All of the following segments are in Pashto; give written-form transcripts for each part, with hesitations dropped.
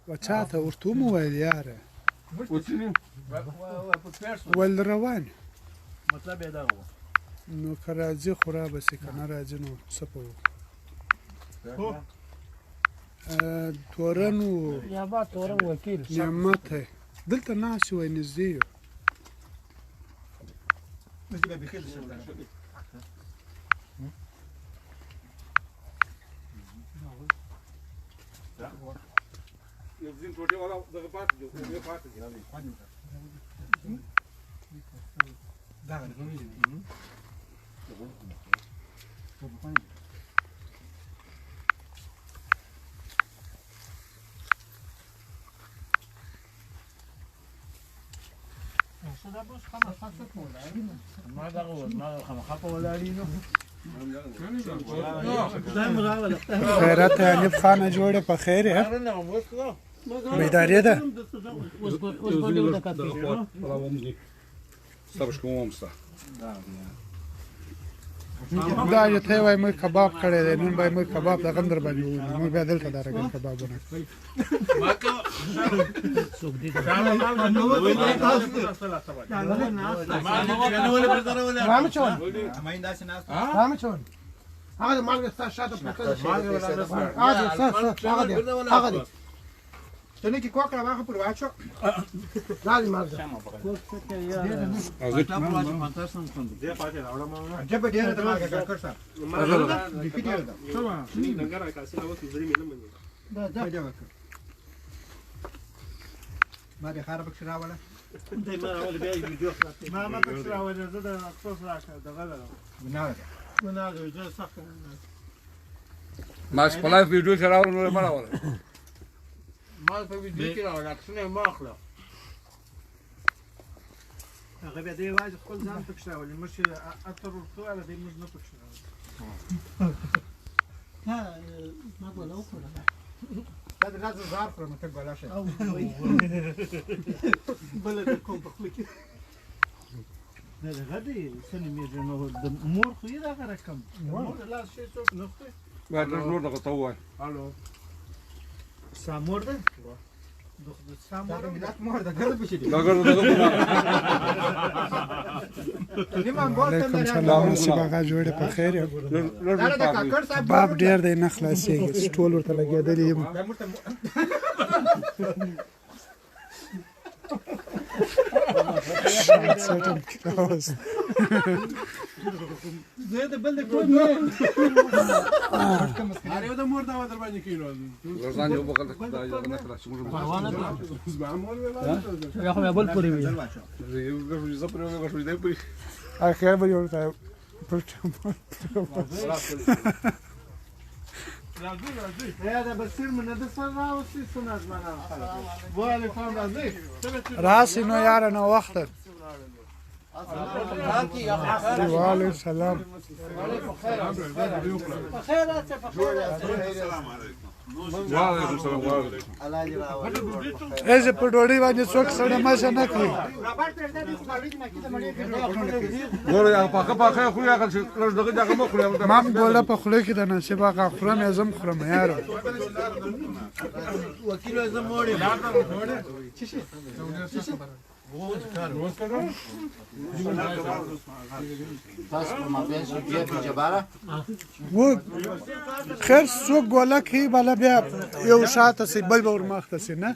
و چاته ورته وویل یاره ویل روان مطلب یې دغه و نو که راځي خو رابسې که نه راځي نو څه به وکړو تورن و نعمت دی دلته ناست وی نږدې یو ما دغه و ما خامخا په ولاړی نو خیرات حنیف خانه جوړه په خیر یې بیداری ده دا یې ته وایي موږ کباب کړی دی نن به موږ کباب دغه هم در باندې ووینو موږ بیا دلته دارګل کبابونه هغه مالګه ستا شاته پرته هغه دی ته نه کې کوکړه واخه پر واچو دا دی مالګه جب ډیره ته مالګه کړ سره دې ډیره ده څنګه راکاسي نو کې زری مې نه منګه دا ما دې خراب کړه راوله دې ما راول بیا ویډیو ما پکې راول زه د خصوص راکړه دغه نه زه صح ما خپل ویډیو چلاول نو ما راول ما په ویډیو کې راول اکسنه ما اخلا هغه بیا دې واځي خپل ځان پکې راول مشه اتر ورته ولا دې موږ نه پکې راول ها ما غواړم وکړم دا د غاز زار پر مته ګلا شه بل د کوم په خله کې دا غدي سنې مې نو د مور خو یې دا رقم مور لا شي څوک نه خو ما ته نور دغه ته وای الو سامور ده د سامور ملت مور ده ګرځي بشي دي علیکم سلام سبا جوړه په خیر باب ډیر دی نه خلاصېږي ټول ورته لګېدلی یم certain clothes. زه د بل د کوم نه هر یو د مور دا در باندې کینو ورځان یو بغل دا یو نه خلاص موږ پروانه زبامول یا خو بل پوری وي یو زه پرې وګورم چې دې پوری اخر به یو ځای راځي یا دا بسیر من د سر راوسی سنت معنا وعلي فهم راځي راسي نو یار نو وخت وعليكم السلام بخير السلام وعليكم السلام ایزه په ډوډۍ باندې څوک سره ماشه نه کوي ګوره یا پاکه پاکه خو یا کل دغه دغه مخ خو ما ګوله په خله کې د نصیب هغه خورم اعظم خورم یار وکیل اعظم موړي و خیر څوک ګوله کوي بله بیا یو شاته سي بل به ورمخته سي نه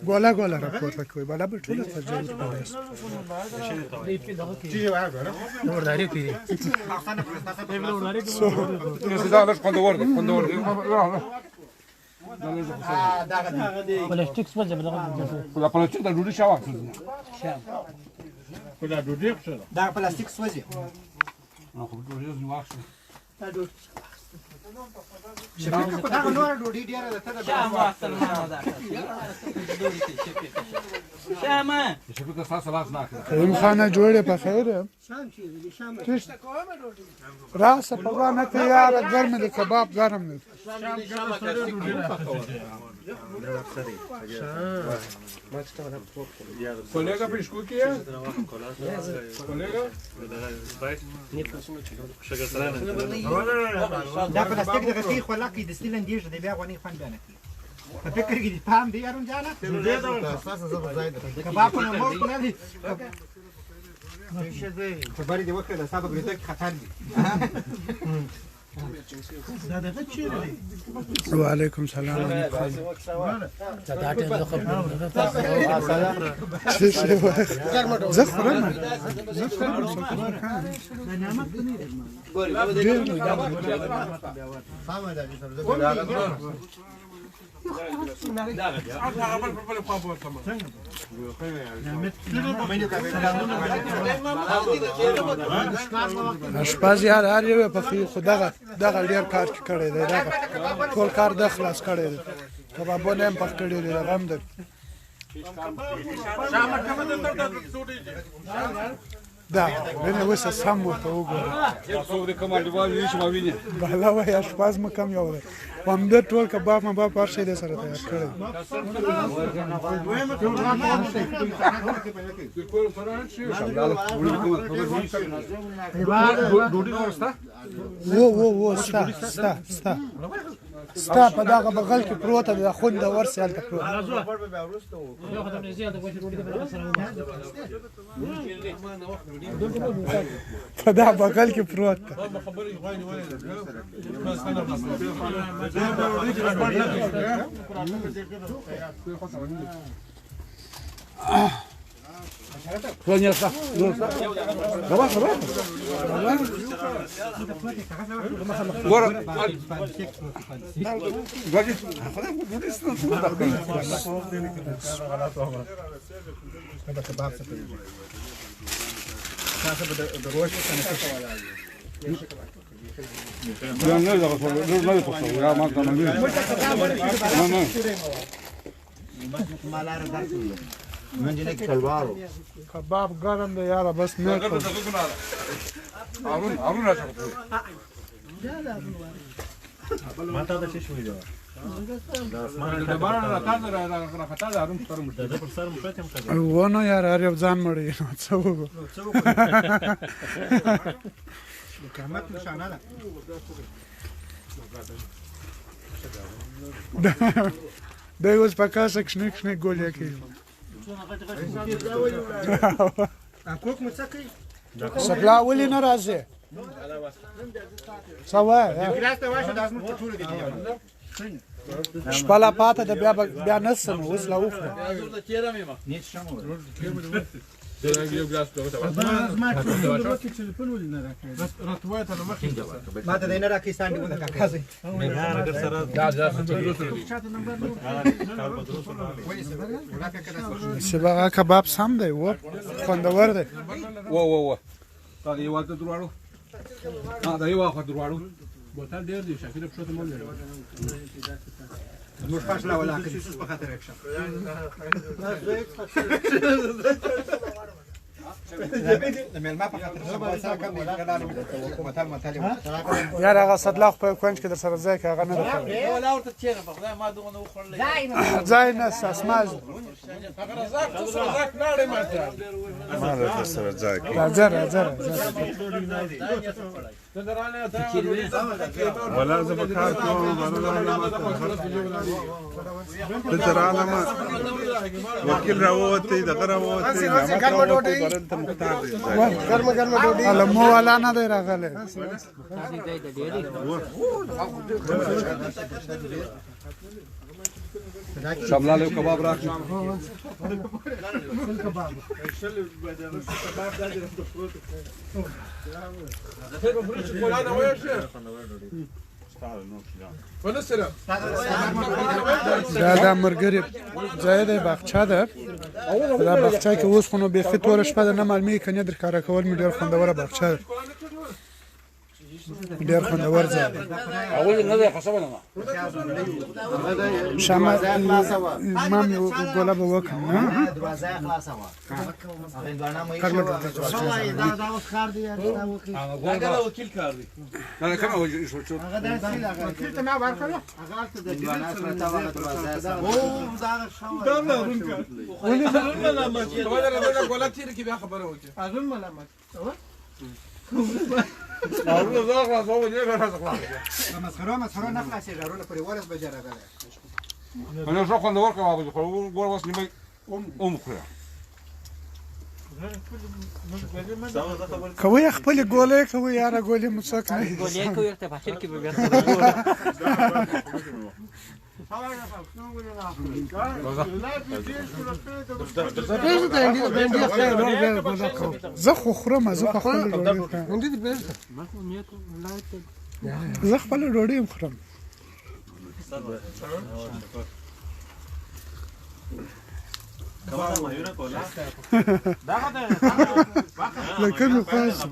ګوله ګوله راپورته کوي بله به ټوله تجربه پلاستیک سوځي دا پلاستیک د ډوډۍ شاوه دا ډوډۍ څه دا پلاستیک سوځي نو خو ډوډۍ نه واخله دا ډوډۍ شفیقه خو دغه نوره ډوډۍ ډېره ده ته د شفیق تاسو لاس نه اخلي کریم خانه جوړې په خیر یم راسه په غانه کې یاره ګرم دی کباب ګرم دی Kolega Piškuki je? Kolega? دا پلاستیک دغه کې خو لکه د ستیل اندیش دی بیا غونې خوند بیان کوي په فکر کې دي پام دی یارون جانا کباب په مور نه دي خبرې دی وکړه صاحب ګریته کې خطر دي دا دغه چی دی وعلیکم سلام زه خورم اشپز یار هر یو په خو دغه ډیر کار کړی دی دغه ټول کار د خلاص کړی دی کبابونه هم پخ کړي دي هغه هم د دا بینه وسه سم ورته وګوره Tاسو د کومانډوال یې شمه ویني بالا وای اشپز مو کم یو دی هم د ټول کباب مباب هر شی د سره تیار کړی ډوډۍ ورسته و ستا په دغه بغل کې پروته ده خونده ورسې هلته پروته په دغه بغل کې پروت ده Конечно. Давай. Гора. Гори. کباب ګرم دی یاره بس نه کړو Arun açalım. ونه یار هر یو ځان مړی نو څه وګو قیامت نشانه ده دی اوس په کاسه کښنې ګولیا کوي کوک مو څه کوي سبلا ولې نه راځي څه وایې ګلاس ته واشه د ازمو ټول دي شپه لا پاته ده بیا نسم اوس لا وخوره ما ته نه راکې ساندې ونه کاکازي سبا کباب سم دی و خوندور دی و تا یو وخت دروړو دا یو وخت دروړو بوتل ډیر دی شکل په شته مول لري موږ فاشله ولا کې څه په خاطر اکشن مېلمه په خاطر څه کم دی یار هغه صدلاخ په کونج کې در سره ځای کې هغه نه ده ولا ورته چیرې په خدای ما دغه نو خړلې ځای نه اسماز رزاق ناړې ماته راځه ولا زبکار کوم ولا ما وکیل راوته دغه راوته برن ته مختار دی ګرم ډوډۍ علمو والا نه دی راغلی شاملاله کباب راکړه دا مرګري ځای دی باغچه ده دا باغچه کې اوس خو نو بیخي توره شپه ده نه معلومېږي که نه در کاره کول مې ډېر خوندوره باغچه ده ډېر خوندور ځای دی اول نه ده حسابنا ما شامه امام یو ګوله به وکړم نه دروازه خلاصه وه هندوانه مې کارمه دا اوس کار دی هغه وکیل کار دی انا كم اول شو هغه داسې وکیل ته ما ورکړه هغه ته د هندوانه پرته وه دروازه سره او دا شاو ولې ګولا تیر کې بیا خبره وکړه اغون ملامت اول ده خلاص هو دي خلاص مسخره نه خلاصې غرونه پرې ورس به جره انا شو كنت وركه ابو خلول قول وصل لي خير کوي خپل ګولې کوي یاره ګولې مو څوک نه ګولې کوي ته په کې به بیا زه خو خورم زه خپل ډوډۍ خورم لکه مې خواست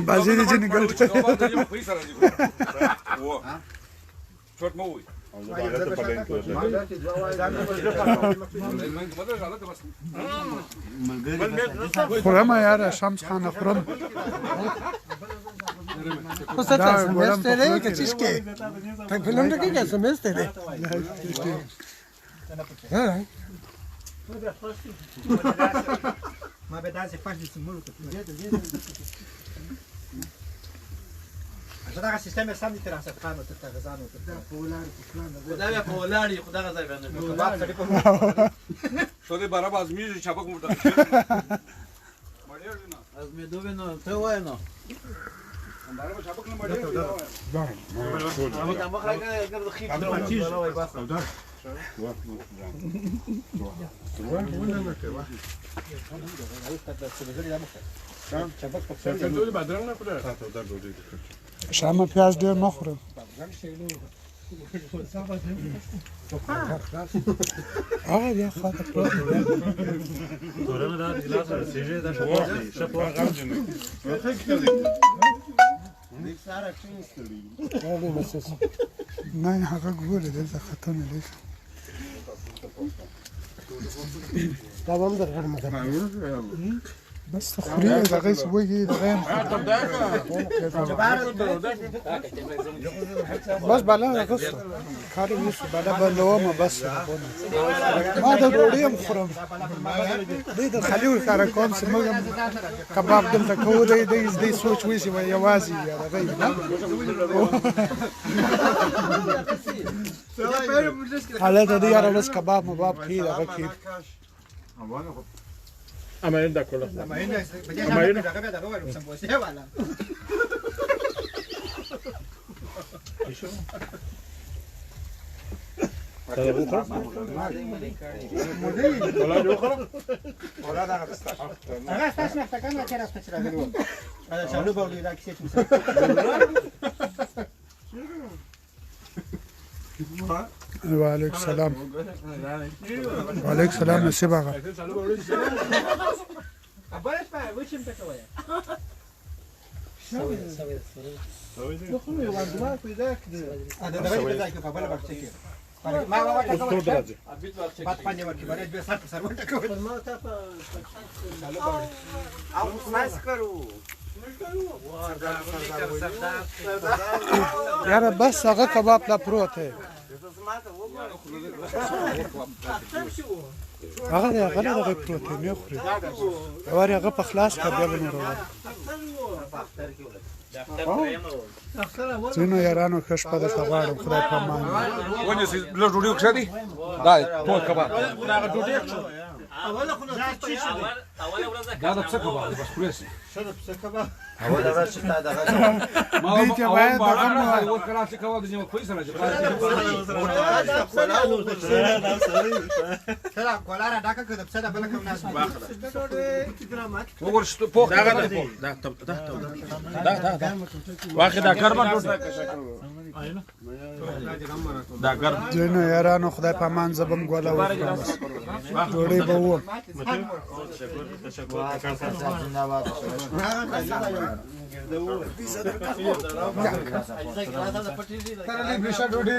بازی دی جنی گلت شوت موي خورم یاره شمس خانه خورم Cosa semestre che ci che? Fai quello che è semestre. Ma vedete faz de simulo que دا سیستم سم دي ترانسفر خانو ته غزانو ته خدای په ولاري خدای غزا باندې شو دي برابر از میز چابک مرتا از می دوی نو ته وای نو برابر چابک نه مړی دا مخه ګرځي خيب درو وای بس شامه پیاز ډېر نه خورم هغه بیا خاطر نه هغه ګوره دلته ختمه دی بس تخوري دغه سوي دغه بس بالا غص کار یې بالا بلو ما بس ما د ډوډۍ خورم دې د خلیل کار کوم چې موږ کباب دلته کوو دې سوچ وسی و یوازي یا دغه حالت دې یاره بس کباب مباب کی دغه کی Amarenda cola. Amarenda. وعلیکم السلام وعلیکم السلام نصیب آقا یاره بس هغه کباب لا پروت دی هغه دغه پروت دی نه خوري واره هغه په خلاص کړ بیا ونه وروه څنګه یارانو خوش په دغه غواړم خدای په امان ونی سي له جوړیو کړی دا ټول کباب دا ډوډۍ اوله خو اوله ورځ دا د څه کباب بس پرېس شنو څه کباب اوله ورځ چې دا دغه ما دې ته باید دغه مو و کړه چې کباب د نیمه پیسې راځي سره کولاره ډاکه کړه په سره بل کوم ناس وګور شته پوخ دا واخه دا ګرمه دا ګرم جنو یارانو خدای په امان زبم ګولا وکړم ډوډۍ به و तरले भिसा ढोढी